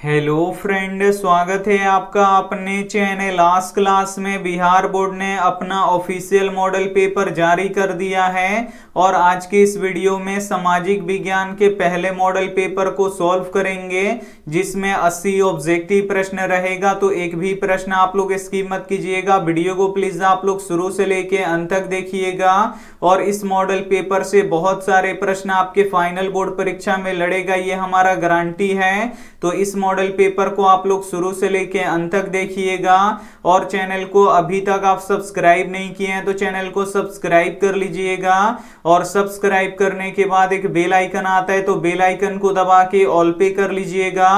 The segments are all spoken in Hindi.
हेलो फ्रेंड, स्वागत है आपका अपने चैनल आज क्लास में। बिहार बोर्ड ने अपना ऑफिशियल मॉडल पेपर जारी कर दिया है और आज के इस वीडियो में सामाजिक विज्ञान के पहले मॉडल पेपर को सॉल्व करेंगे, जिसमें 80 ऑब्जेक्टिव प्रश्न रहेगा। तो एक भी प्रश्न आप लोग स्किप मत कीजिएगा, वीडियो को प्लीज आप लोग शुरू से लेके अंत तक देखिएगा। और इस मॉडल पेपर से बहुत सारे प्रश्न आपके फाइनल बोर्ड परीक्षा में लड़ेगा, ये हमारा गारंटी है। तो इस मॉडल पेपर को आप लोग शुरू से लेके अंत तक देखिएगा। और चैनल को अभी तक आप सब्सक्राइब नहीं किए हैं तो चैनल को सब्सक्राइब कर लीजिएगा। और सब्सक्राइब करने के बाद एक बेल आइकन आता है, तो बेल आइकन को दबा के ऑल पे कर लीजिएगा,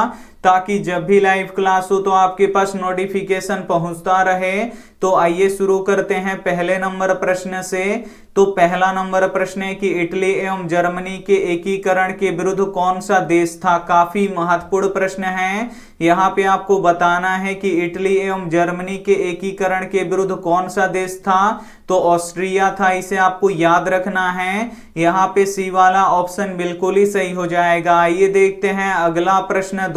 ताकि जब भी लाइव क्लास हो तो आपके पास नोटिफिकेशन पहुंचता रहे। तो आइए शुरू करते हैं पहले नंबर प्रश्न से। तो पहला नंबर प्रश्न है कि इटली एवं जर्मनी के एकीकरण के विरुद्ध कौन सा देश था। काफी महत्वपूर्ण प्रश्न है। यहाँ पे आपको बताना है कि इटली एवं जर्मनी के एकीकरण के विरुद्ध कौन सा देश था। तो ऑस्ट्रिया था, इसे आपको याद रखना है। यहाँ पे सी वाला ऑप्शन बिल्कुल ही सही हो जाएगा। आइए देखते हैं अगला प्रश्न,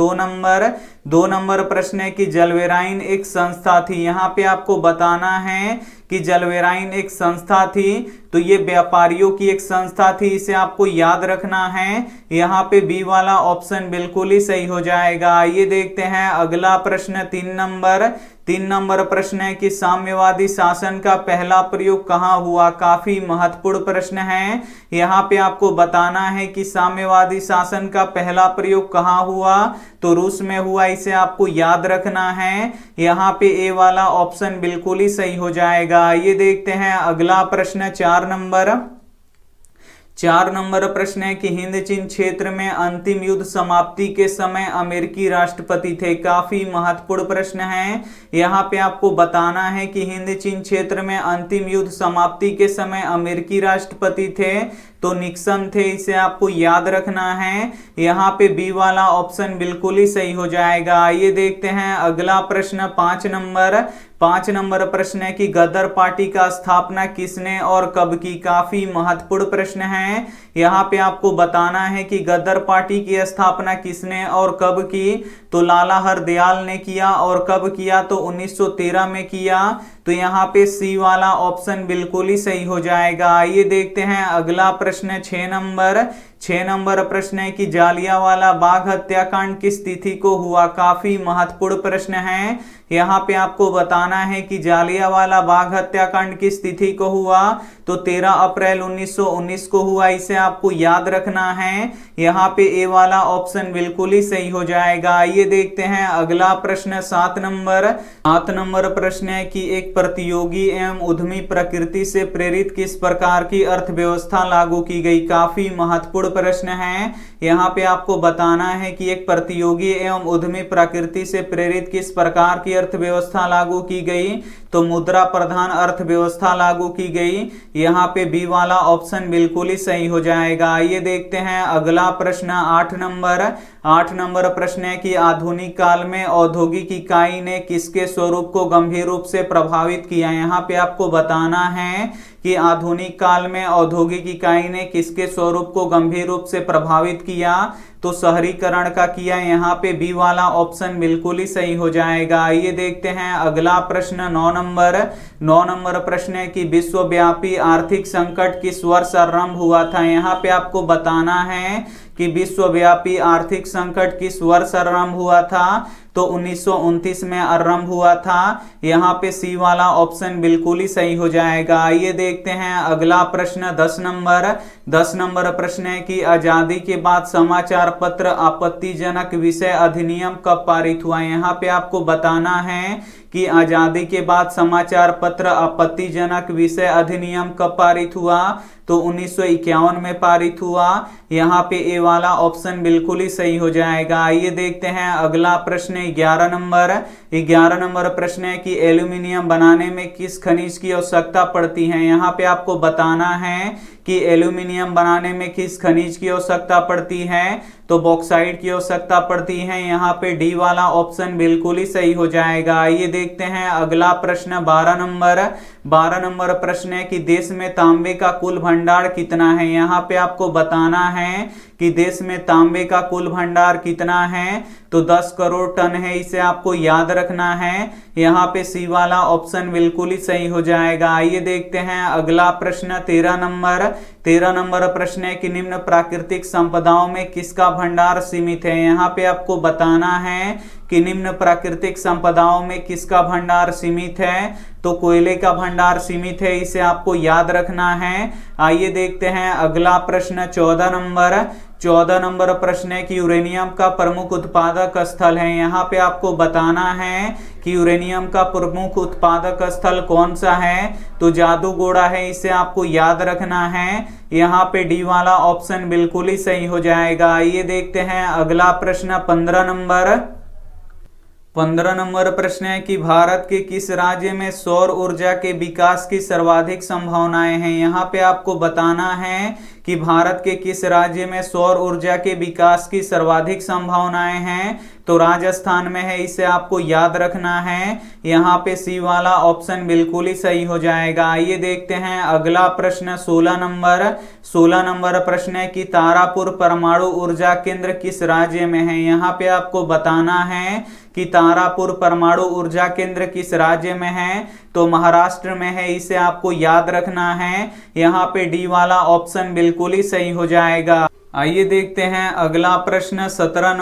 दो नंबर प्रश्न है कि जलवेराइन एक संस्था थी। यहाँ पे आपको बताना है कि जलवेराइन एक संस्था थी, तो ये व्यापारियों की एक संस्था थी, इसे आपको याद रखना है। यहाँ पे बी वाला ऑप्शन बिल्कुल ही सही हो जाएगा। आइए देखते हैं अगला प्रश्न, तीन नंबर प्रश्न है कि साम्यवादी शासन का पहला प्रयोग कहाँ हुआ। काफी महत्वपूर्ण प्रश्न है। यहाँ पे आपको बताना है कि साम्यवादी शासन का पहला प्रयोग कहाँ हुआ। तो रूस में हुआ, इसे आपको याद रखना है। यहाँ पे ए वाला ऑप्शन बिल्कुल ही सही हो जाएगा। ये देखते हैं अगला प्रश्न, चार नंबर प्रश्न है कि हिंद चीन क्षेत्र में अंतिम युद्ध समाप्ति के समय अमेरिकी राष्ट्रपति थे। काफी महत्वपूर्ण प्रश्न है। यहाँ पे आपको बताना है कि हिंद चीन क्षेत्र में अंतिम युद्ध समाप्ति के समय अमेरिकी राष्ट्रपति थे, तो निक्सन थे, इसे आपको याद रखना है। यहाँ पे बी वाला ऑप्शन बिल्कुल ही सही हो जाएगा। आइए देखते हैं अगला प्रश्न, पांच नंबर प्रश्न है कि गदर पार्टी का स्थापना किसने और कब की। काफी महत्वपूर्ण प्रश्न है। यहाँ पे आपको बताना है कि गदर पार्टी की स्थापना किसने और कब की। तो लाला हरदयाल ने किया, और कब किया, तो 1913 में किया। तो यहाँ पे सी वाला ऑप्शन बिल्कुल ही सही हो जाएगा। आइए देखते हैं अगला प्रश्न, 6 नंबर प्रश्न है कि जालियांवाला बाग हत्याकांड किस तिथि को हुआ। काफी महत्वपूर्ण प्रश्न है। यहाँ पे आपको बताना है कि जालियांवाला बाग हत्याकांड किस तिथि को हुआ। तो 13 अप्रैल 1919 को हुआ, इसे आपको याद रखना है। यहाँ पे ए वाला ऑप्शन बिल्कुल ही सही हो जाएगा। आइए देखते हैं अगला प्रश्न, 7 नंबर प्रश्न है कि एक प्रतियोगी एवं उद्यमी प्रकृति से प्रेरित किस प्रकार की अर्थव्यवस्था लागू की गई। काफी महत्वपूर्ण प्रश्न है। यहाँ पे आपको बताना है कि एक प्रतियोगी एवं उद्यमी प्रकृति से प्रेरित किस प्रकार की अर्थव्यवस्था लागू की गई। तो मुद्रा प्रधान अर्थव्यवस्था लागू की गई। यहाँ पे बी वाला ऑप्शन बिल्कुल ही सही हो जाएगा। आइए देखते हैं अगला प्रश्न, 8 नंबर प्रश्न है कि आधुनिक काल में औद्योगिक इकाई ने किसके स्वरूप को गंभीर रूप से प्रभावित किया। यहाँ पे आपको बताना है कि आधुनिक काल में औद्योगिक इकाई ने किसके स्वरूप को गंभीर रूप से प्रभावित किया। तो शहरीकरण का किया। यहाँ पे बी वाला ऑप्शन बिल्कुल ही सही हो जाएगा। आइए देखते हैं अगला प्रश्न, 9 नंबर प्रश्न है कि विश्वव्यापी आर्थिक संकट किस वर्ष आरंभ हुआ था। यहाँ पे आपको बताना है कि विश्वव्यापी आर्थिक संकट किस वर्ष आरंभ हुआ था। तो 1929 में आरंभ हुआ था। यहाँ पे सी वाला ऑप्शन बिल्कुल ही सही हो जाएगा। आइए देखते हैं अगला प्रश्न, 10 नंबर प्रश्न है कि आजादी के बाद समाचार पत्र आपत्तिजनक विषय अधिनियम कब पारित हुआ। यहाँ पे आपको बताना है कि आजादी के बाद समाचार पत्र आपत्तिजनक विषय अधिनियम कब पारित हुआ। तो 1951 में पारित हुआ। यहाँ पे ए वाला ऑप्शन बिल्कुल ही सही हो जाएगा। आइए देखते हैं अगला प्रश्न, 11 नंबर प्रश्न है कि एल्यूमिनियम बनाने में किस खनिज की आवश्यकता पड़ती है। यहाँ पे आपको बताना है कि एल्यूमिनियम बनाने में किस खनिज की आवश्यकता पड़ती है, तो बॉक्साइट की आवश्यकता पड़ती है। यहाँ पे डी वाला ऑप्शन बिल्कुल ही सही हो जाएगा। आइए देखते हैं अगला प्रश्न 12 नंबर प्रश्न है कि देश में तांबे का कुल भंडार कितना है। यहाँ पे आपको बताना है कि देश में तांबे का कुल भंडार कितना है, तो 10 करोड़ टन है, इसे आपको याद रखना है। यहाँ पे सी वाला ऑप्शन बिल्कुल ही सही हो जाएगा। आइए देखते हैं अगला प्रश्न 13 नंबर प्रश्न है कि निम्न प्राकृतिक संपदाओं में किसका भंडार सीमित है। यहाँ पे आपको बताना है कि निम्न प्राकृतिक संपदाओं में किसका भंडार सीमित है, तो कोयले का भंडार सीमित है, इसे आपको याद रखना है। आइए देखते हैं अगला प्रश्न 14 नंबर प्रश्न है कि यूरेनियम का प्रमुख उत्पादक स्थल है। यहाँ पे आपको बताना है कि यूरेनियम का प्रमुख उत्पादक स्थल कौन सा है, तो जादूगोड़ा है, इसे आपको याद रखना है। यहाँ पे डी वाला ऑप्शन बिल्कुल ही सही हो जाएगा। आइए देखते हैं अगला प्रश्न 15 नंबर प्रश्न है कि भारत के किस राज्य में सौर ऊर्जा के विकास की सर्वाधिक संभावनाएं हैं। यहाँ पे आपको बताना है कि भारत के किस राज्य में सौर ऊर्जा के विकास की सर्वाधिक संभावनाएं हैं, तो राजस्थान में है, इसे आपको याद रखना है। यहाँ पे सी वाला ऑप्शन बिल्कुल ही सही हो जाएगा। आइए देखते हैं अगला प्रश्न 16 नंबर प्रश्न है कि तारापुर परमाणु ऊर्जा केंद्र किस राज्य में है। यहाँ पे आपको बताना है कि तारापुर परमाणु ऊर्जा केंद्र किस राज्य में है, तो महाराष्ट्र में है, इसे आपको याद रखना है। यहाँ पे डी वाला ऑप्शन बिल्कुल ही सही हो जाएगा। आइए देखते हैं अगला प्रश्न 17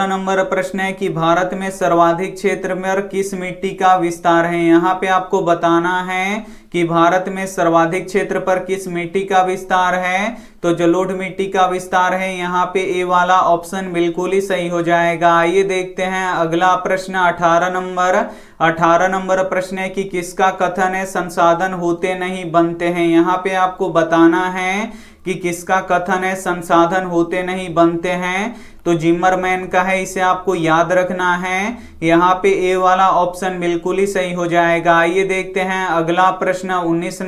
नंबर प्रश्न है कि भारत में सर्वाधिक क्षेत्र में किस मिट्टी का विस्तार है। यहाँ पे आपको बताना है कि भारत में सर्वाधिक क्षेत्र पर किस मिट्टी का विस्तार है, तो जलोढ़ मिट्टी का विस्तार है। यहाँ पे ए वाला ऑप्शन बिल्कुल ही सही हो जाएगा। आइए देखते हैं अगला प्रश्न 18 नंबर प्रश्न है कि किसका कथन है संसाधन होते नहीं बनते हैं। यहाँ पे आपको बताना है कि किसका कथन है संसाधन होते नहीं बनते हैं, तो जिमरमैन का है, इसे आपको याद रखना है। यहाँ पे ए वाला ऑप्शन बिल्कुल ही सही हो जाएगा। आइए देखते हैं अगला प्रश्न 19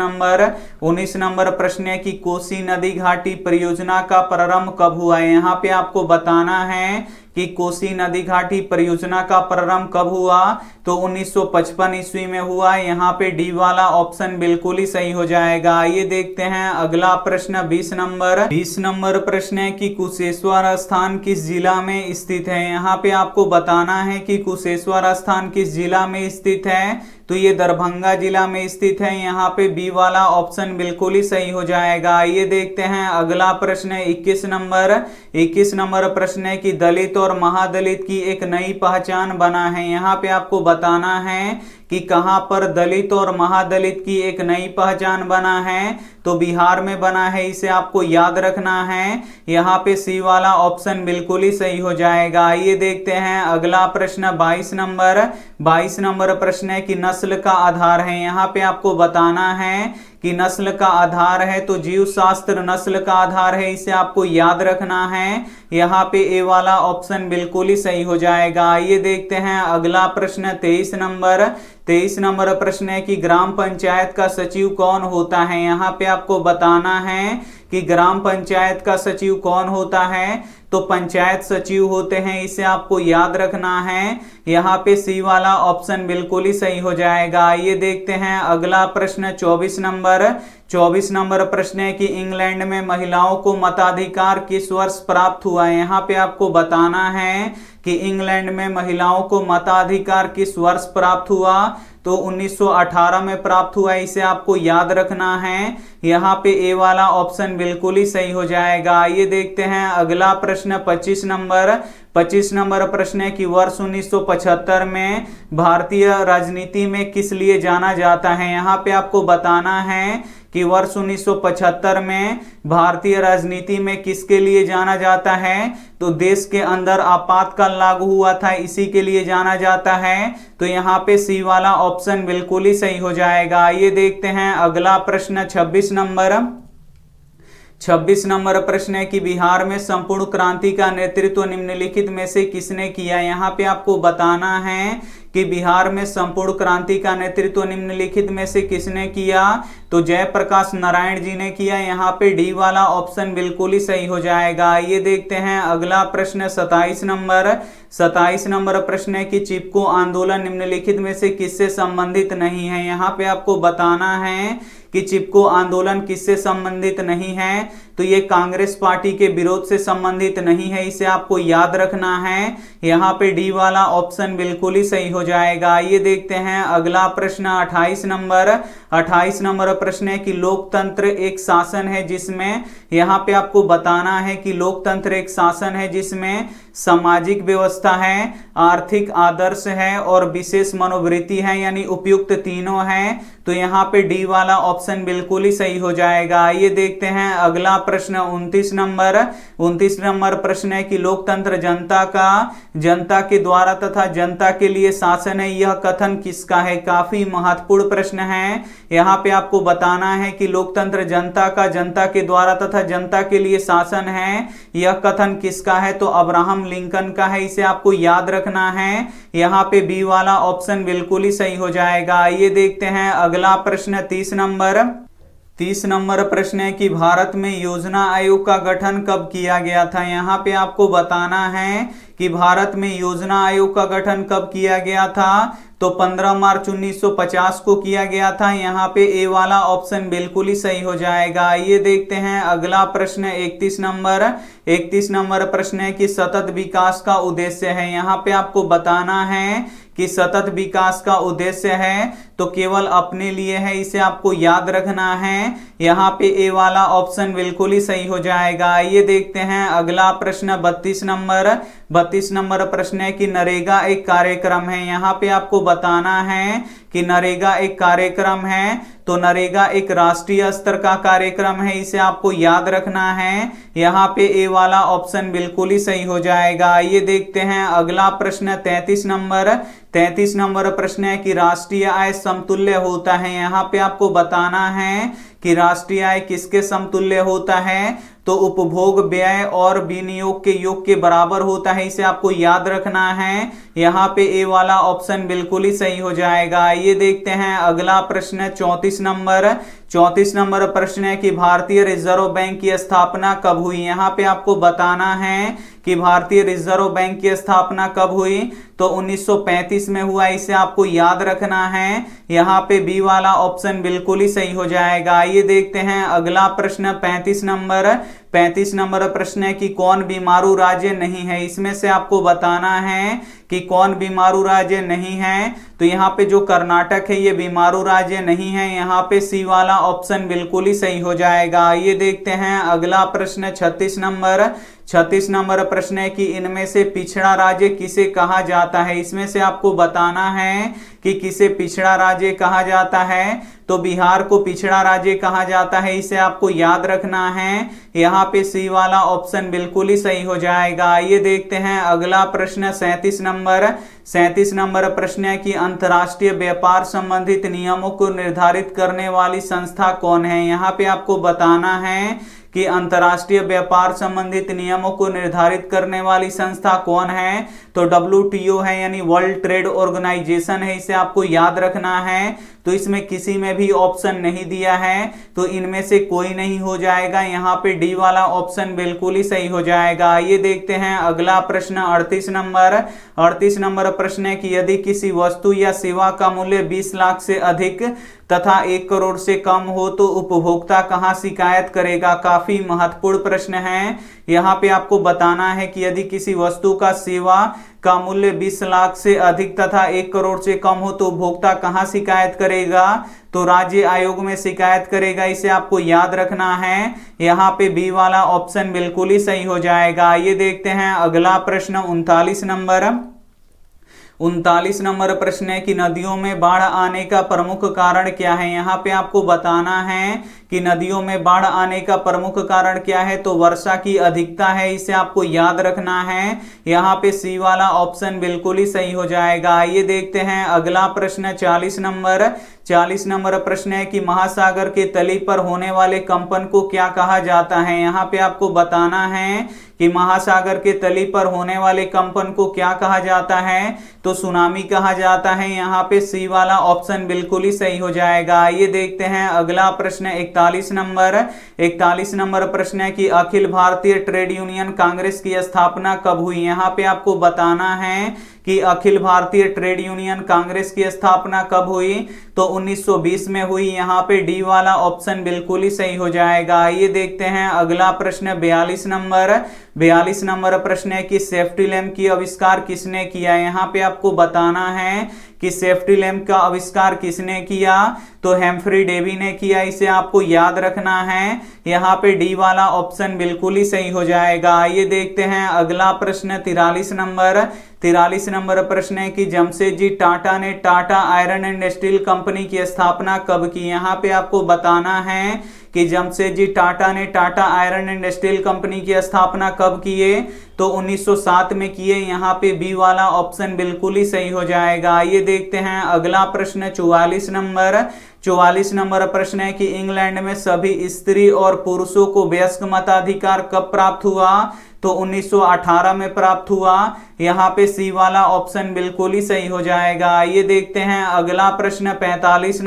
नंबर प्रश्न है कि कोसी नदी घाटी परियोजना का प्रारंभ कब हुआ है। यहाँ पे आपको बताना है कि कोसी नदी घाटी परियोजना का प्रारंभ कब हुआ, तो 1955 ईस्वी में हुआ। यहाँ पे डी वाला ऑप्शन बिल्कुल ही सही हो जाएगा। आइए देखते हैं अगला प्रश्न 20 नंबर प्रश्न है कि कुशेश्वर स्थान किस जिला में स्थित है। यहाँ पे आपको बताना है कि कुशेश्वर स्थान किस जिला में स्थित है, तो ये दरभंगा जिला में स्थित है। यहाँ पे बी वाला ऑप्शन बिल्कुल ही सही हो जाएगा। आइए देखते हैं अगला प्रश्न 21 नंबर प्रश्न है कि दलित और महादलित की एक नई पहचान बना है। यहाँ पे आपको बताना है कि कहां पर दलित और महादलित की एक नई पहचान बना है, तो बिहार में बना है, इसे आपको याद रखना है। यहाँ पे सी वाला ऑप्शन बिल्कुल ही सही हो जाएगा। आइए देखते हैं अगला प्रश्न 22 नंबर प्रश्न है कि नस्ल का आधार है। यहाँ पे आपको बताना है कि नस्ल का आधार है, तो जीव शास्त्र नस्ल का आधार है, इसे आपको याद रखना है। यहाँ पे ए वाला ऑप्शन बिल्कुल ही सही हो जाएगा। आइए देखते हैं अगला प्रश्न 23 नंबर प्रश्न है कि ग्राम पंचायत का सचिव कौन होता है। यहाँ पे आपको बताना है कि ग्राम पंचायत का सचिव कौन होता है, तो पंचायत सचिव होते हैं, इसे आपको याद रखना है। यहाँ पे सी वाला ऑप्शन बिल्कुल ही सही हो जाएगा। आइए देखते हैं अगला प्रश्न 24 नंबर प्रश्न है कि इंग्लैंड में महिलाओं को मताधिकार किस वर्ष प्राप्त हुआ है। यहाँ पे आपको बताना है कि इंग्लैंड में महिलाओं को मताधिकार किस वर्ष प्राप्त हुआ, तो 1918 में प्राप्त हुआ, इसे आपको याद रखना है। यहाँ पे ए वाला ऑप्शन बिल्कुल ही सही हो जाएगा। आइए देखते हैं अगला प्रश्न 25 नंबर प्रश्न है कि वर्ष 1975 में भारतीय राजनीति में किस लिए जाना जाता है। यहाँ पे आपको बताना है कि वर्ष 1975 में भारतीय राजनीति में किसके लिए जाना जाता है, तो देश के अंदर आपातकाल लागू हुआ था, इसी के लिए जाना जाता है। तो यहाँ पे सी वाला ऑप्शन बिल्कुल ही सही हो जाएगा। आइए देखते हैं अगला प्रश्न 26 26 नंबर प्रश्न है कि बिहार में संपूर्ण क्रांति का नेतृत्व निम्नलिखित में से किसने किया। यहाँ पे आपको बताना है कि बिहार में संपूर्ण क्रांति का नेतृत्व निम्नलिखित में से किसने किया, तो जयप्रकाश नारायण जी ने किया। यहाँ पे डी वाला ऑप्शन बिल्कुल ही सही हो जाएगा। ये देखते हैं अगला प्रश्न 27 नंबर प्रश्न है कि चिपको आंदोलन निम्नलिखित में से किससे संबंधित नहीं है। यहाँ पे आपको बताना है कि चिपको आंदोलन किससे संबंधित नहीं है, तो ये कांग्रेस पार्टी के विरोध से संबंधित नहीं है, इसे आपको याद रखना है। यहाँ पे डी वाला ऑप्शन बिल्कुल ही सही हो जाएगा। ये देखते हैं अगला प्रश्न 28 नंबर प्रश्न है कि लोकतंत्र एक शासन है जिसमें, यहाँ पे आपको बताना है कि लोकतंत्र एक शासन है जिसमें सामाजिक व्यवस्था है, आर्थिक आदर्श है और विशेष मनोवृत्ति है, यानी उपयुक्त तीनों हैं। तो यहाँ पे डी वाला ऑप्शन बिल्कुल ही सही हो जाएगा। ये देखते हैं अगला प्रश्न 29 नंबर प्रश्न है कि लोकतंत्र जनता के द्वारा तथा जनता के लिए शासन है, यह कथन किसका है। काफी महत्वपूर्ण प्रश्न है। यहाँ पे आपको बताना है कि लोकतंत्र जनता के द्वारा तथा जनता के लिए शासन है, यह कथन किसका है, तो अब्राहम लिंकन का है, इसे आपको याद रखना है। यहाँ पे बी वाला ऑप्शन बिल्कुल ही सही हो जाएगा। ये देखते हैं अगला प्रश्न 30 नंबर प्रश्न है कि भारत में योजना आयोग का गठन कब किया गया था। यहाँ पे आपको बताना है कि भारत में योजना आयोग का गठन कब किया गया था, तो 15 मार्च 1950 को किया गया था। यहाँ पे ए वाला ऑप्शन बिल्कुल ही सही हो जाएगा। ये देखते हैं अगला प्रश्न 31 नंबर प्रश्न है कि सतत विकास का उद्देश्य है। यहाँ पे आपको बताना है कि सतत विकास का उद्देश्य है तो केवल अपने लिए है, इसे आपको याद रखना है। यहाँ पे ए वाला ऑप्शन बिल्कुल ही सही हो जाएगा। ये देखते हैं अगला प्रश्न 32 नंबर प्रश्न है कि नरेगा एक कार्यक्रम है। यहाँ पे आपको बताना है कि नरेगा एक कार्यक्रम है, तो नरेगा एक राष्ट्रीय स्तर का कार्यक्रम है, इसे आपको याद रखना है। यहाँ पे ए वाला ऑप्शन बिल्कुल ही सही हो जाएगा। ये देखते हैं अगला प्रश्न 33 नंबर प्रश्न है कि राष्ट्रीय आय समतुल्य होता है। यहाँ पे आपको बताना है कि राष्ट्रीय आय किसके समतुल्य होता है, तो उपभोग व्यय और विनियोग के योग के बराबर होता है, इसे आपको याद रखना है। यहाँ पे ए वाला ऑप्शन बिल्कुल ही सही हो जाएगा। ये देखते हैं अगला प्रश्न 34 नंबर प्रश्न है कि भारतीय रिजर्व बैंक की स्थापना कब हुई। यहाँ पे आपको बताना है कि भारतीय रिजर्व बैंक की स्थापना कब हुई, तो 1935 में हुआ, इसे आपको याद रखना है। यहाँ पे बी वाला ऑप्शन बिल्कुल ही सही हो जाएगा। ये देखते हैं अगला प्रश्न 35 नंबर प्रश्न है कि कौन बीमारू राज्य नहीं है। इसमें से आपको बताना है कि कौन बीमारू राज्य नहीं है, तो यहाँ पे जो कर्नाटक है ये बीमारू राज्य नहीं है। यहाँ पे सी वाला ऑप्शन बिल्कुल ही सही हो जाएगा। ये देखते हैं अगला प्रश्न 36 नंबर प्रश्न है कि इनमें से पिछड़ा राज्य किसे कहा जाता है। इसमें से आपको बताना है कि किसे पिछड़ा राज्य कहा जाता है, तो बिहार को पिछड़ा राज्य कहा जाता है, इसे आपको याद रखना है। यहाँ पे सी वाला ऑप्शन बिल्कुल ही सही हो जाएगा। ये देखते हैं अगला प्रश्न 37 नंबर प्रश्न है कि अंतर्राष्ट्रीय व्यापार संबंधित नियमों को निर्धारित करने वाली संस्था कौन है। यहाँ पे आपको बताना है कि अंतर्राष्ट्रीय व्यापार संबंधित नियमों को निर्धारित करने वाली संस्था कौन है, तो WTO है, यानी वर्ल्ड ट्रेड ऑर्गेनाइजेशन है, इसे आपको याद रखना है। तो इसमें किसी में भी ऑप्शन नहीं दिया है, तो इनमें से कोई नहीं हो जाएगा। यहाँ पे डी वाला ऑप्शन बिल्कुल ही सही हो जाएगा। ये देखते हैं अगला प्रश्न 38 नंबर प्रश्न है कि यदि किसी वस्तु या सेवा का मूल्य 20 लाख से अधिक तथा 1 करोड़ से कम हो तो उपभोक्ता कहाँ शिकायत करेगा। काफी महत्वपूर्ण प्रश्न है। यहाँ पे आपको बताना है कि यदि किसी वस्तु का सेवा का मूल्य 20 लाख से अधिक तथा 1 करोड़ से कम हो तो उपभोक्ता कहाँ शिकायत करेगा, तो राज्य आयोग में शिकायत करेगा, इसे आपको याद रखना है। यहाँ पे बी वाला ऑप्शन बिल्कुल ही सही हो जाएगा। ये देखते हैं अगला प्रश्न 39 नंबर प्रश्न है कि नदियों में बाढ़ आने का प्रमुख कारण क्या है। यहाँ पे आपको बताना है कि नदियों में बाढ़ आने का प्रमुख कारण क्या है, तो वर्षा की अधिकता है, इसे आपको याद रखना है। यहाँ पे सी वाला ऑप्शन बिल्कुल ही सही हो जाएगा। आइए देखते हैं अगला प्रश्न 40 नंबर प्रश्न है कि महासागर के तली पर होने वाले कंपन को क्या कहा जाता है। यहाँ पे आपको बताना है कि महासागर के तली पर होने वाले कंपन को क्या कहा जाता है, तो सुनामी कहा जाता है। यहाँ पे सी वाला ऑप्शन बिल्कुल ही सही हो जाएगा। आइए देखते हैं अगला प्रश्न 41 नंबर प्रश्न है कि अखिल भारतीय ट्रेड यूनियन कांग्रेस की स्थापना कब हुई। यहाँ पे आपको बताना है कि अखिल भारतीय ट्रेड यूनियन कांग्रेस की स्थापना कब हुई, तो 1920 में हुई। यहाँ पे डी वाला ऑप्शन बिल्कुल ही सही हो जाएगा। आइए देखते हैं अगला प्रश्न 42 नंबर प्रश्न है कि सेफ्टी लैंप की आविष्कार किसने किया। यहाँ पे आपको बताना है कि सेफ्टी लैंप का आविष्कार किसने किया, तो हेम्फ्री डेवी ने किया, इसे आपको याद रखना है। यहाँ पे डी वाला ऑप्शन बिल्कुल ही सही हो जाएगा। आइए देखते हैं अगला प्रश्न 43 नंबर प्रश्न है कि जमशेदजी टाटा ने Tata iron and steel company की स्थापना कब की। यहाँ पे आपको बताना है कि जमशेदजी टाटा ने Tata iron and steel company की स्थापना कब किए, तो 1907 में किए। यहाँ पे बी वाला ऑप्शन बिल्कुल ही सही हो जाएगा। आइए देखते हैं अगला प्रश्न 44 नंबर प्रश्न है कि इंग्लैंड में सभी स्त्री और पुरुषों को वयस्क मताधिकार कब प्राप्त हुआ, तो 1918 में प्राप्त हुआ। यहाँ पे सी वाला ऑप्शन बिल्कुल ही सही हो जाएगा। आइए देखते हैं अगला प्रश्न 45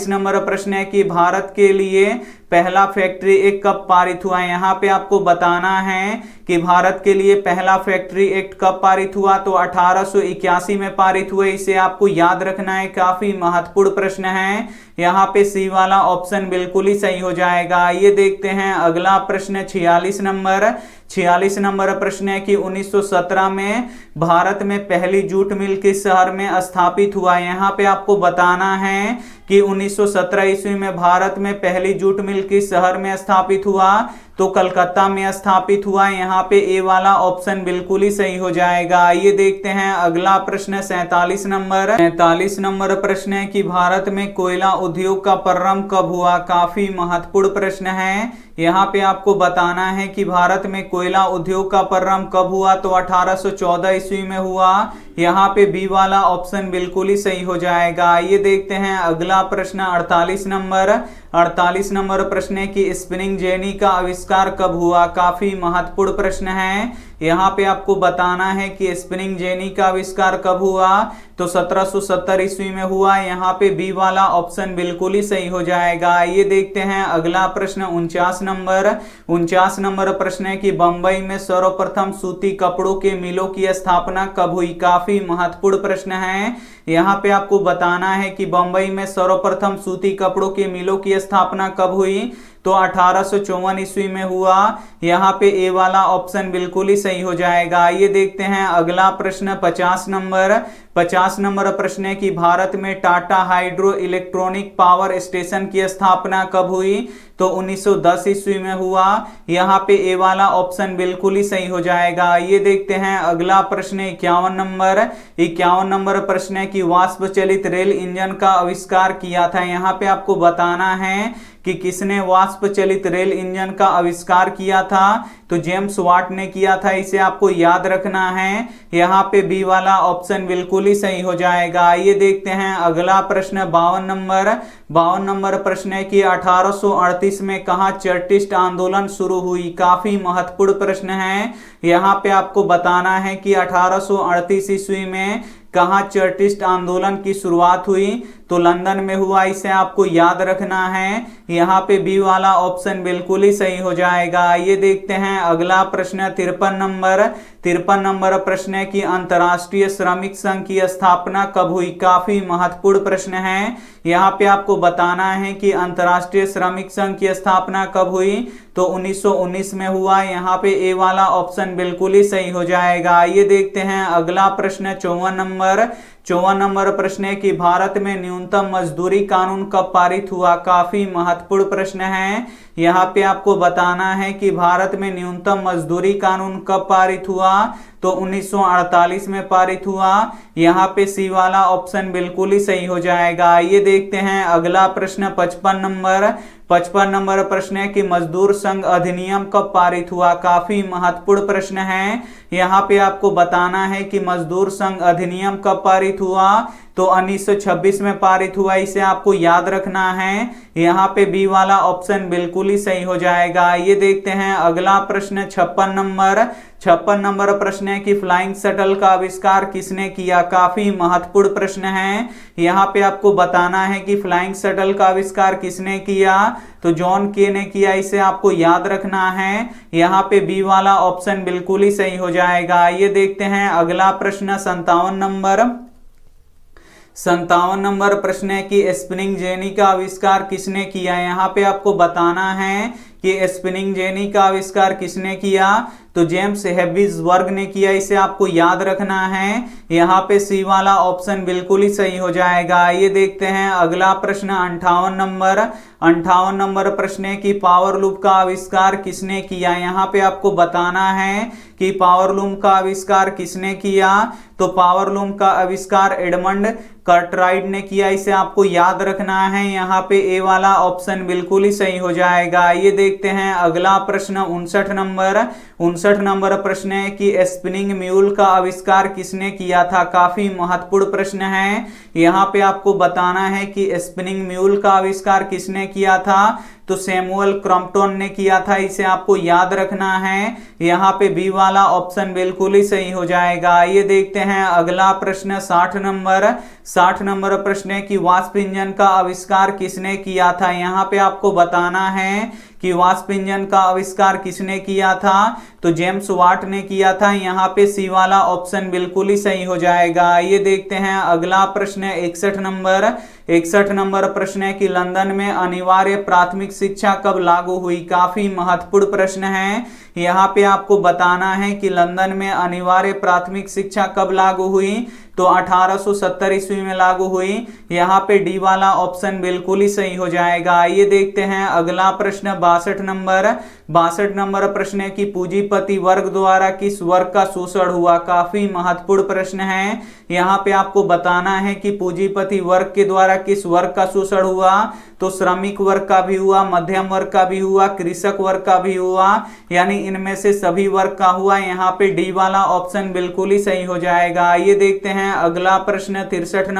नंबर प्रश्न है कि भारत के लिए पहला फैक्ट्री एक्ट कब पारित हुआ है। यहाँ पे आपको बताना है कि भारत के लिए पहला फैक्ट्री एक्ट कब पारित हुआ, तो 1881 में पारित हुए, इसे आपको याद रखना है, काफी महत्वपूर्ण प्रश्न है। यहाँ पे सी वाला ऑप्शन बिल्कुल ही सही हो जाएगा। आइए देखते हैं अगला प्रश्न 46 नंबर प्रश्न है कि 1917 में भारत में पहली जूट मिल किस शहर में स्थापित हुआ। यहाँ पे आपको बताना है कि 1917 ईस्वी में भारत में पहली जूट मिल किस शहर में स्थापित हुआ, तो कलकत्ता में स्थापित हुआ। यहाँ पे ए वाला ऑप्शन बिल्कुल ही सही हो जाएगा। आइए देखते हैं अगला प्रश्न 47 नंबर प्रश्न है कि भारत में कोयला उद्योग का प्रारंभ कब हुआ। काफी महत्वपूर्ण प्रश्न है। यहाँ पे आपको बताना है कि भारत में कोयला उद्योग का प्रारंभ कब हुआ, तो 1814 ईस्वी में हुआ। यहाँ पे बी वाला ऑप्शन बिल्कुल ही सही हो जाएगा। आइए देखते हैं अगला प्रश्न 48 नंबर प्रश्न है कि स्पिनिंग जेनी का आविष्कार कब हुआ। काफी महत्वपूर्ण प्रश्न है। यहाँ पे आपको बताना है कि स्पिनिंग जेनी का आविष्कार कब हुआ, तो 1770 ईस्वी में हुआ। यहाँ पे बी वाला ऑप्शन बिल्कुल ही सही हो जाएगा। आइए देखते हैं अगला प्रश्न 49 नंबर प्रश्न है कि बंबई में सर्वप्रथम सूती कपड़ों के मिलों की स्थापना कब हुई। काफी महत्वपूर्ण प्रश्न है। यहाँ पे आपको बताना है कि बंबई में सर्वप्रथम सूती कपड़ों के मिलों की स्थापना कब हुई, तो 1854 ईस्वी में हुआ। यहाँ पे ए वाला ऑप्शन बिल्कुल ही सही हो जाएगा। आइए देखते हैं अगला प्रश्न 50 नंबर प्रश्न है कि भारत में Tata hydro electronic power station की स्थापना कब हुई, तो 1910 ईस्वी में हुआ। यहाँ पे ए वाला ऑप्शन बिल्कुल ही सही हो जाएगा। ये देखते हैं अगला प्रश्न 51 नंबर प्रश्न है कि वाष्प चलित रेल इंजन का आविष्कार किया था। यहाँ पे आपको बताना है कि किसने वाष्प चलित रेल इंजन का आविष्कार किया था, तो जेम्स वाट ने किया था। इसे आपको याद रखना है। यहाँ पे बी वाला ऑप्शन बिल्कुल ही सही हो जाएगा। ये देखते हैं अगला प्रश्न 52 नंबर प्रश्न है कि 1838 में कहाँ चार्टिस्ट आंदोलन शुरू हुई। काफी महत्वपूर्ण प्रश्न है। यहाँ पे आपको बताना है कि 1838 ईस्वी में कहाँ चार्टिस्ट आंदोलन की शुरुआत हुई, तो लंदन में हुआ। इसे आपको याद रखना है। यहाँ पे बी वाला ऑप्शन बिल्कुल ही सही हो जाएगा। ये देखते हैं अगला प्रश्न 53 नंबर प्रश्न है कि अंतर्राष्ट्रीय श्रमिक संघ की स्थापना कब हुई। काफी महत्वपूर्ण प्रश्न है। यहाँ पे आपको बताना है कि अंतर्राष्ट्रीय श्रमिक संघ की स्थापना कब हुई, तो 1919 में हुआ। यहाँ पे ए वाला ऑप्शन बिल्कुल ही सही हो जाएगा। ये देखते हैं अगला प्रश्न 54 54 नंबर प्रश्न है कि भारत में न्यूनतम मजदूरी कानून कब पारित हुआ। काफी महत्वपूर्ण प्रश्न है। यहाँ पे आपको बताना है कि भारत में न्यूनतम मजदूरी कानून कब पारित हुआ, तो 1948 में पारित हुआ। यहाँ पे सी वाला ऑप्शन बिल्कुल ही सही हो जाएगा। आइए देखते हैं अगला प्रश्न 55 नंबर प्रश्न है कि मजदूर संघ अधिनियम कब पारित हुआ। काफी महत्वपूर्ण प्रश्न है। यहाँ पे आपको बताना है कि मजदूर संघ अधिनियम कब पारित हुआ, तो 1926 में पारित हुआ। इसे आपको याद रखना है। यहाँ पे बी वाला ऑप्शन बिल्कुल ही सही हो जाएगा। ये देखते हैं अगला प्रश्न 56 नंबर प्रश्न है कि फ्लाइंग शटल का आविष्कार किसने किया। काफी महत्वपूर्ण प्रश्न है। यहाँ पे आपको बताना है कि फ्लाइंग शटल का आविष्कार किसने किया, तो जॉन के ने किया। इसे आपको याद रखना है। यहाँ पे बी वाला ऑप्शन बिल्कुल ही सही हो जाएगा। ये देखते हैं अगला प्रश्न 57 नंबर प्रश्न है कि स्पिनिंग जेनी का आविष्कार किसने किया। यहाँ पे आपको बताना है कि स्पिनिंग जेनी का आविष्कार किसने किया, तो जेम्स हेबिसबर्ग ने किया। इसे आपको याद रखना है। यहाँ पे सी वाला ऑप्शन बिल्कुल ही सही हो जाएगा। ये देखते हैं अगला प्रश्न 58 नंबर प्रश्न है कि पावर लूप का आविष्कार किसने किया। यहाँ पे आपको बताना है कि पावर लूम का आविष्कार किसने किया, तो पावर लूम का आविष्कार एडमंड कर्टराइट ने किया। इसे आपको याद रखना है। यहाँ पे ए वाला ऑप्शन बिल्कुल ही सही हो जाएगा। ये देखते हैं अगला प्रश्न 59 नंबर प्रश्न है कि स्पिनिंग म्यूल का आविष्कार किसने किया था। काफी महत्वपूर्ण प्रश्न है। यहाँ पे आपको बताना है कि स्पिनिंग म्यूल का आविष्कार किसने किया था, तो सैमुअल क्रॉम्पटन ने किया था। इसे आपको याद रखना है। यहाँ पे बी वाला ऑप्शन बिल्कुल ही सही हो जाएगा। ये देखते हैं अगला प्रश्न 60 नंबर प्रश्न है कि वाष्प इंजन का आविष्कार किसने किया था। यहाँ पे आपको बताना है कि वाष्प इंजन का आविष्कार किसने किया था, तो जेम्स वाट ने किया था। यहाँ पे सी वाला ऑप्शन बिल्कुल ही सही हो जाएगा। ये देखते हैं अगला प्रश्न 61 नंबर प्रश्न है कि लंदन में अनिवार्य प्राथमिक शिक्षा कब लागू हुई। काफी महत्वपूर्ण प्रश्न है। यहाँ पे आपको बताना है कि लंदन में अनिवार्य प्राथमिक शिक्षा कब लागू हुई, तो 1870 ईस्वी में लागू हुई। यहाँ पे डी वाला ऑप्शन बिल्कुल ही सही हो जाएगा। ये देखते हैं अगला प्रश्न 62 नंबर प्रश्न है कि पूंजीपति वर्ग द्वारा किस वर्ग का शोषण हुआ। काफी महत्वपूर्ण प्रश्न है। यहाँ पे आपको बताना है कि पूंजीपति वर्ग के द्वारा किस वर्ग का शोषण हुआ, तो श्रमिक वर्ग का भी हुआ, मध्यम वर्ग का भी हुआ, कृषक वर्ग का भी हुआ, यानी इनमें से सभी वर्ग का हुआ। यहाँ पे डी वाला ऑप्शन बिल्कुल ही सही हो जाएगा। ये देखते हैं अगला प्रश्न 63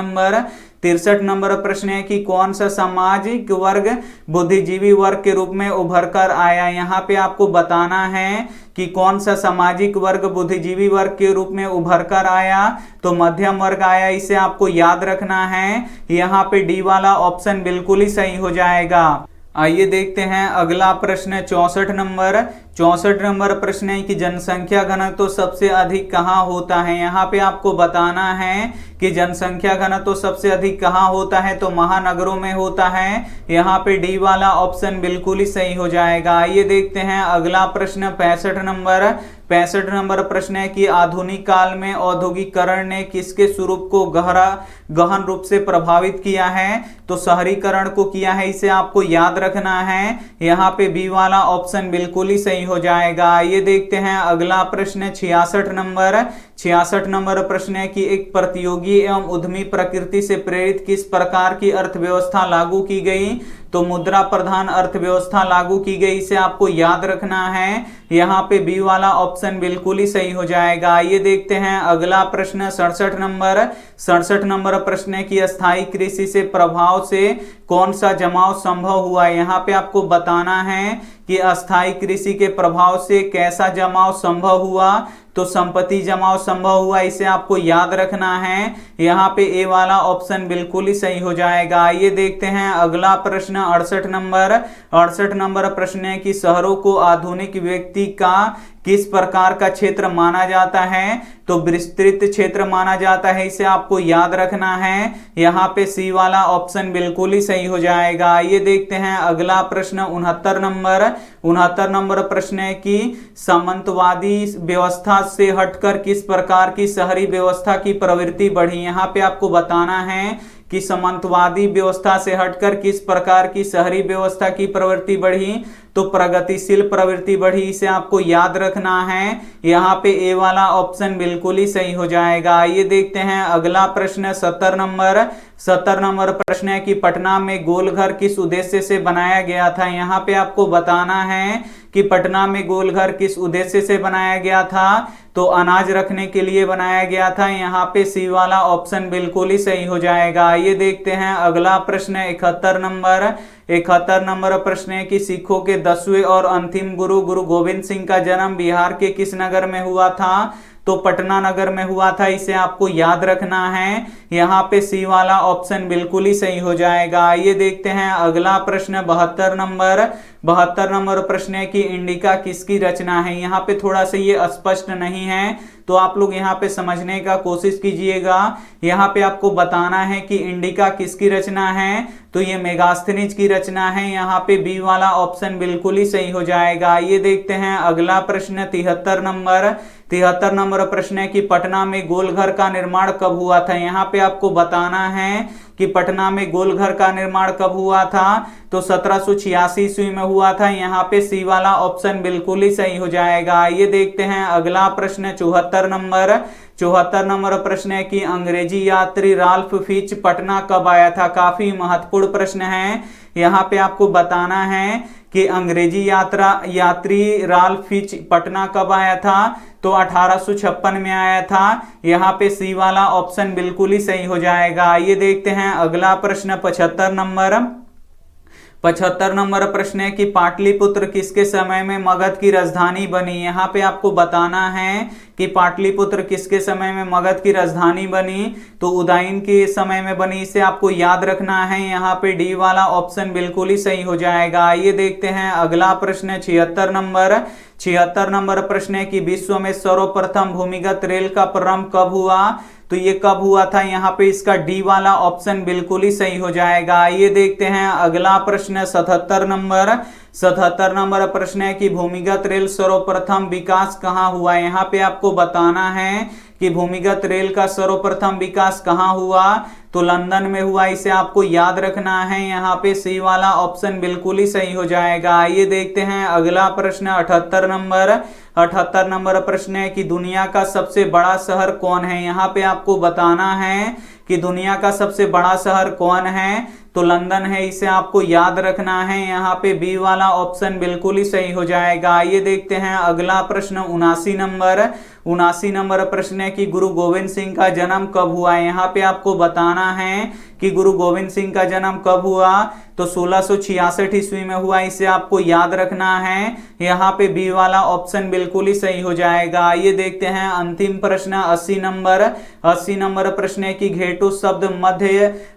नंबर प्रश्न है कि कौन सा सामाजिक वर्ग बुद्धिजीवी वर्ग के रूप में उभर कर आया। यहाँ पे आपको बताना है कि कौन सा सामाजिक वर्ग बुद्धिजीवी वर्ग के रूप में उभर कर आया, तो मध्यम वर्ग आया। इसे आपको याद रखना है। यहाँ पे डी वाला ऑप्शन बिल्कुल ही सही हो जाएगा। आइए देखते हैं अगला प्रश्न 64 नंबर प्रश्न है कि जनसंख्या घनत्व सबसे अधिक कहाँ होता है। यहाँ पे आपको बताना है कि जनसंख्या घनत्व सबसे अधिक कहाँ होता है, तो महानगरों में होता है। यहाँ पे डी वाला ऑप्शन बिल्कुल ही सही हो जाएगा। आइए देखते हैं अगला प्रश्न 65 नंबर प्रश्न है कि आधुनिक काल में औद्योगिकरण ने किसके स्वरूप को गहन रूप से प्रभावित किया है, तो शहरीकरण को किया है। इसे आपको याद रखना है। यहाँ पे बी वाला ऑप्शन बिल्कुल ही सही हो जाएगा। ये देखते हैं अगला प्रश्न 66 नंबर प्रश्न है कि एक प्रतियोगी एवं उद्यमी प्रकृति से प्रेरित किस प्रकार की अर्थव्यवस्था लागू की गई, तो मुद्रा प्रधान अर्थव्यवस्था लागू की गई। इसे आपको याद रखना है। यहाँ पे बी वाला ऑप्शन बिल्कुल ही सही हो जाएगा। ये देखते हैं अगला प्रश्न 67 नंबर प्रश्न है कि अस्थायी कृषि से प्रभाव से कौन सा जमाव संभव हुआ। यहाँ पे आपको बताना है कि अस्थायी कृषि के प्रभाव से कैसा जमाव संभव हुआ, तो संपत्ति जमाव संभव हुआ। इसे आपको याद रखना है। यहाँ पे ए वाला ऑप्शन बिल्कुल ही सही हो जाएगा। ये देखते हैं अगला प्रश्न 68 नंबर प्रश्न है कि शहरों को आधुनिक व्यक्ति का किस प्रकार का क्षेत्र माना जाता है? तो विस्तृत क्षेत्र माना जाता है, इसे आपको याद रखना है। यहाँ पे सी वाला ऑप्शन बिल्कुल ही सही हो जाएगा। ये देखते हैं अगला प्रश्न 69 नंबर प्रश्न है कि सामंतवादी व्यवस्था से हटकर किस प्रकार की शहरी व्यवस्था की प्रवृत्ति बढ़ी। यहाँ पे आपको बताना है कि सामंतवादी व्यवस्था से हटकर किस प्रकार की शहरी व्यवस्था की प्रवृत्ति बढ़ी। तो प्रगतिशील प्रवृत्ति बढ़ी, इसे आपको याद रखना है। यहाँ पे ए वाला ऑप्शन बिल्कुल ही सही हो जाएगा। ये देखते हैं अगला प्रश्न 70 नंबर प्रश्न है कि पटना में गोलघर किस उद्देश्य से बनाया गया था। यहाँ पे आपको बताना है कि पटना में गोलघर किस उद्देश्य से बनाया गया था। तो अनाज रखने के लिए बनाया गया था। यहाँ पे सी वाला ऑप्शन बिल्कुल ही सही हो जाएगा। ये देखते हैं अगला प्रश्न 71 नंबर प्रश्न है कि सिखों के 10वें और अंतिम गुरु गुरु गोविंद सिंह का जन्म बिहार के किस नगर में हुआ था। तो पटना नगर में हुआ था, इसे आपको याद रखना है। यहाँ पे सी वाला ऑप्शन बिल्कुल ही सही हो जाएगा। ये देखते हैं अगला प्रश्न 72 नंबर प्रश्न है कि इंडिका किसकी रचना है। यहाँ पे थोड़ा सा ये स्पष्ट नहीं है, तो आप लोग यहाँ पे समझने का कोशिश कीजिएगा। यहाँ पे आपको बताना है कि इंडिका किसकी रचना है। तो ये मेगास्थनीज की रचना है। यहाँ पे बी वाला ऑप्शन बिल्कुल ही सही हो जाएगा। ये देखते हैं अगला प्रश्न 73 नंबर प्रश्न है कि पटना में गोलघर का निर्माण कब हुआ था। यहाँ पे आपको बताना है कि पटना में गोलघर का निर्माण कब हुआ था। तो 1786 ईस्वी में हुआ था। यहाँ पे सी वाला ऑप्शन बिल्कुल ही सही हो जाएगा। ये देखते हैं अगला प्रश्न 74 नंबर प्रश्न है कि अंग्रेजी यात्री राल्फ फिच पटना कब आया था। काफी महत्वपूर्ण प्रश्न है। यहाँ पे आपको बताना है कि अंग्रेजी यात्री राल्फ फिच पटना कब आया था। तो 1856 में आया था। यहाँ पे सी वाला ऑप्शन बिल्कुल ही सही हो जाएगा। ये देखते हैं अगला प्रश्न 75 नंबर प्रश्न है कि पाटलिपुत्र किसके समय में मगध की राजधानी बनी। यहाँ पे आपको बताना है कि पाटलिपुत्र किसके समय में मगध की राजधानी बनी। तो उदयन के समय में बनी, इसे आपको याद रखना है। यहाँ पे डी वाला ऑप्शन बिल्कुल ही सही हो जाएगा। ये देखते हैं अगला प्रश्न 76 नंबर प्रश्न है कि विश्व में सर्वप्रथम भूमिगत रेल का प्रारंभ कब हुआ। तो ये कब हुआ था। यहाँ पे इसका डी वाला ऑप्शन बिल्कुल ही सही हो जाएगा। ये देखते हैं अगला प्रश्न 77 नंबर प्रश्न है कि भूमिगत रेल सर्वप्रथम विकास कहाँ हुआ। यहाँ पे आपको बताना है कि भूमिगत रेल का सर्वप्रथम विकास कहाँ हुआ। तो लंदन में हुआ, इसे आपको याद रखना है। यहाँ पे सी वाला ऑप्शन बिल्कुल ही सही हो जाएगा। ये देखते हैं अगला प्रश्न 78 नंबर प्रश्न है कि दुनिया का सबसे बड़ा शहर कौन है। यहाँ पे आपको बताना है कि दुनिया का सबसे बड़ा शहर कौन है। तो लंदन है, इसे आपको याद रखना है। यहाँ पे बी वाला ऑप्शन बिल्कुल ही सही हो जाएगा। ये देखते हैं अगला प्रश्न 79 नंबर प्रश्न है कि गुरु गोविंद सिंह का जन्म कब हुआ। यहाँ पे आपको बताना है कि गुरु गोविंद सिंह का जन्म कब हुआ। तो 1666 ईस्वी में हुआ, इसे आपको याद रखना है। यहाँ पे बी वाला ऑप्शन बिल्कुल ही सही हो जाएगा। ये देखते हैं अंतिम प्रश्न 80 नंबर प्रश्न है कि घेटो शब्द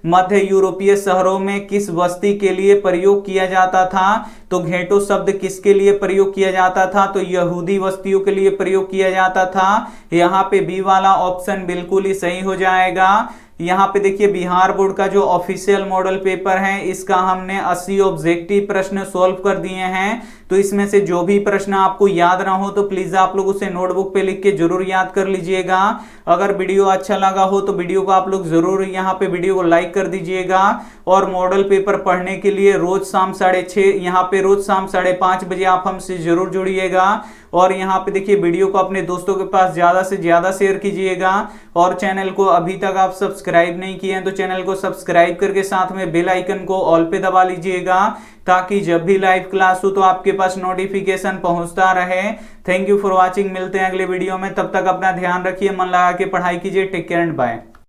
मध्य यूरोपीय शहरों में किस बस्ती के लिए प्रयोग किया जाता था। तो घेटो शब्द किसके लिए प्रयोग किया जाता था। तो यहूदी बस्तियों के लिए प्रयोग किया जाता था। यहाँ पे बी वाला ऑप्शन बिल्कुल ही सही हो जाएगा। यहाँ पे देखिए बिहार बोर्ड का जो ऑफिशियल मॉडल पेपर है, इसका हमने 80 ऑब्जेक्टिव प्रश्न सॉल्व कर दिए हैं। तो इसमें से जो भी प्रश्न आपको याद ना हो तो प्लीज आप लोग उसे नोटबुक पे लिख के जरूर याद कर लीजिएगा। अगर वीडियो अच्छा लगा हो तो वीडियो को आप लोग जरूर यहाँ पे वीडियो को लाइक कर दीजिएगा। और मॉडल पेपर पढ़ने के लिए रोज शाम 6:30 यहाँ पे रोज शाम 5:30 बजे आप हमसे जरूर जुड़िएगा। और यहाँ पे देखिए वीडियो को अपने दोस्तों के पास ज्यादा से ज्यादा शेयर कीजिएगा। और चैनल को अभी तक आप सब्सक्राइब नहीं किए हैं तो चैनल को सब्सक्राइब करके साथ में बेल आइकन को ऑल पे दबा लीजिएगा, ताकि जब भी लाइव क्लास हो तो आपके पास नोटिफिकेशन पहुंचता रहे। Thank you for watching. मिलते हैं अगले वीडियो में, तब तक अपना ध्यान रखिए, मन लगा के पढ़ाई कीजिए। Take care and bye.